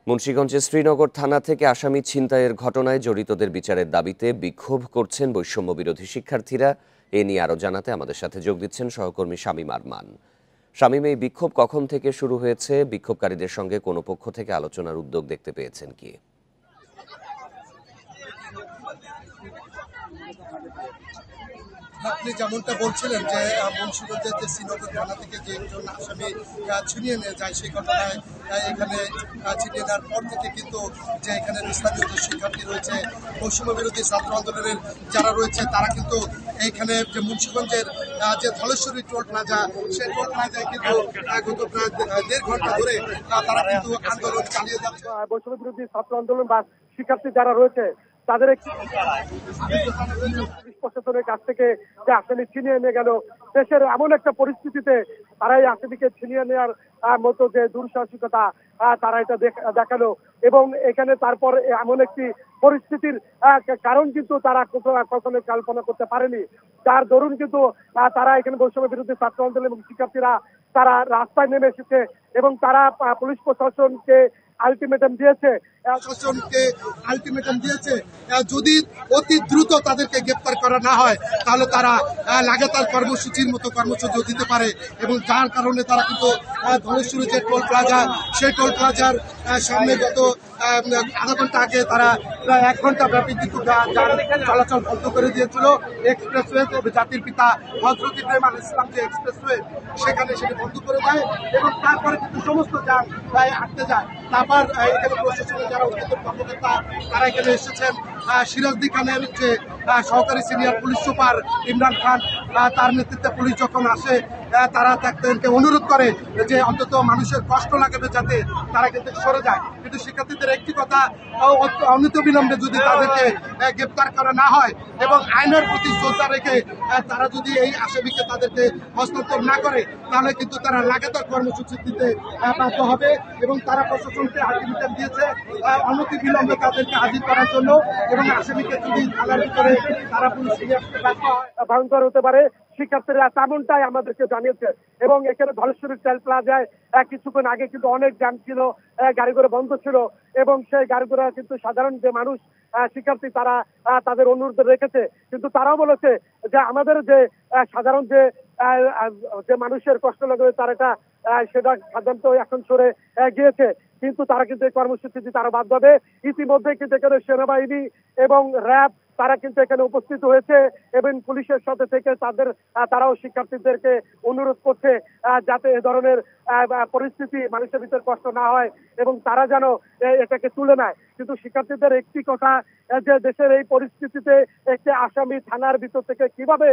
মুন্সিগঞ্জের শ্রীনগর থানা থেকে আসামি ছিনতাইয়ের ঘটনায় জড়িতদের বিচারের দাবিতে বিক্ষোভ করছেন বৈষম্য বিরোধী শিক্ষার্থীরা। এ নিয়ে আরও জানাতে আমাদের সাথে যোগ দিচ্ছেন সহকর্মী শামীম আরমান। শামীম, এই বিক্ষোভ কখন থেকে শুরু হয়েছে? বিক্ষোভকারীদের সঙ্গে কোনো পক্ষ থেকে আলোচনার উদ্যোগ দেখতে পেয়েছেন কি? আপনি যেমনটা বলছিলেন যে মুন্সিগঞ্জের যে শ্রীনগর থানা থেকে যে একজন আসামি ছিনিয়ে নিয়ে যায়, সেই ঘটনায় এখানে ছিনিয়ে নেওয়ার পর থেকে কিন্তু যে এখানে স্থানীয় যে শিক্ষার্থী রয়েছে, বৈষম্য বিরোধী ছাত্র আন্দোলনের যারা রয়েছে, তারা কিন্তু এইখানে যে মুন্সিগঞ্জের যে ধলেশ্বরী টোল প্লাজা, সেই টোল প্লাজায় কিন্তু গত প্রায় ১.৫ ঘন্টা ধরে তারা কিন্তু আন্দোলন চালিয়ে যাচ্ছে। বৈষম্য বিরোধী ছাত্র আন্দোলন বা শিক্ষার্থী যারা রয়েছে তাদের একটি প্রশাসনের কাছ থেকে যে আসামি ছিনিয়ে নিয়ে গেল, দেশের এমন একটা পরিস্থিতিতে তারা এই আসামিকে ছিনিয়ে নেওয়ার মতো যে দুঃসাহসিকতা তারা এটা দেখালো। এবং এখানে তারপর এমন একটি পরিস্থিতির কারণ কিন্তু তারা কখনো কল্পনা করতে পারেনি, যার দরুন কিন্তু তারা এখানে বৈষম্য বিরোধী ছাত্র আন্দোলন এবং শিক্ষার্থীরা তারা রাস্তায় নেমে এসেছে এবং তারা পুলিশ প্রশাসনকে আলটিমেটাম দিয়েছে যদি অতি দ্রুত তাদেরকে গ্রেপ্তার করা না হয় তাহলে তারা লাগাতার কর্মসূচির মতো কর্মসূচি দিতে পারে। এবং যার কারণে তারা কিন্তু ধলেশ্বরী যে টোল প্লাজা, সেই টোল প্লাজার সামনে গত আধা ঘন্টা আগে তারা প্রায় 1 ঘন্টা ব্যাপী কিন্তু চলাচল বন্ধ করে দিয়েছিল। এক্সপ্রেসওয়ে, জাতির পিতা হযরত ইব্রাহিম আলাইহিস সালাম যে এক্সপ্রেসওয়ে, সেখানে সেটি বন্ধ করে দেয় এবং তারপরে কিন্তু সমস্ত যান প্রায় আটকে যায়। তারপর এখানে প্রশাসনের যারা উচ্চতর কর্মকর্তা তারা এখানে এসেছেন। সিরাজদি খানের যে সহকারী senior police super Imran Khan, তার নেতৃত্বে পুলিশ যখন আসে, তারা তাদেরকে অনুরোধ করে যে অন্তত মানুষের কষ্ট লাগবে যাতে তারা কিন্তু সরে যায়। কিন্তু শিক্ষার্থীদের একটি কথা, অনতিবিলম্বে যদি তাদেরকে গ্রেপ্তার করা না হয় এবং আইনের প্রতি শ্রদ্ধা রেখে তারা যদি এই আসামিকে তাদেরকে হস্তান্তর না করে, তাহলে কিন্তু তারা লাগাতার কর্মসূচি দিতে বাধ্য হবে। এবং তারা প্রশাসনকে আলটিমেটাম দিয়েছে অনতিবিলম্বে তাদেরকে হাজির করার জন্য, এবং আসামিকে যদি থানার ভিতরে তারা পুলিশ নিয়ে আসতে বাধ্য হয় ভয়ঙ্কর হতে পারে। শিক্ষার্থীরা তেমনটাই আমাদেরকে জানিয়েছে। এবং এখানে ধলেশ্বরী টোল প্লাজায় কিছুক্ষণ আগে কিন্তু অনেক জ্যাম ছিল, গাড়ি ঘোড়া বন্ধ ছিল এবং সেই গাড়ি ঘোড়া কিন্তু সাধারণ যে মানুষ শিক্ষার্থী তারা তাদের অনুরোধ রেখেছে। কিন্তু তারাও বলেছে যে আমাদের যে সাধারণ যে মানুষের কষ্ট লাগবে তার এটা সেটা সাধারণত এখন সরে গিয়েছে, কিন্তু তারা কিন্তু এই কর্মসূচিতে তারা বাধ্য হবে। ইতিমধ্যে কিন্তু এখানে সেনাবাহিনী এবং র্যাব তারা কিন্তু এখানে উপস্থিত হয়েছে এবং পুলিশের সাথে থেকে তারাও শিক্ষার্থীদেরকে অনুরোধ করছে যাতে এ ধরনের পরিস্থিতি মানুষের ভিতরে কষ্ট না হয় এবং তারা যেন এটাকে তুলে নেয়। কিন্তু শিক্ষার্থীদের একটি কথা, যে দেশের এই পরিস্থিতিতে একটি আসামি থানার ভিতর থেকে কিভাবে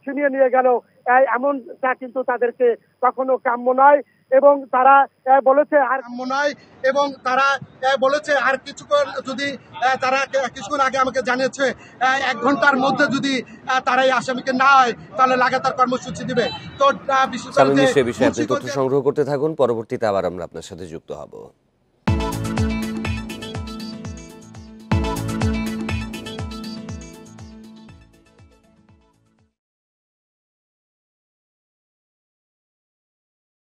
ছিনিয়ে নিয়ে গেল, এমনটা কিন্তু তাদেরকে কখনো কাম্য নয়। এবং তারা বলেছে আর কিছুক্ষণ যদি তারা কিছুক্ষণ আগে আমাকে জানিয়েছে 1 ঘন্টার মধ্যে যদি তারা এই আসামিকে না হয় তাহলে লাগাতার কর্মসূচি দিবে। তো বিশেষ বিষয়ে আপনি তথ্য সংগ্রহ করতে থাকুন, পরবর্তীতে আবার আমরা আপনার সাথে যুক্ত হব।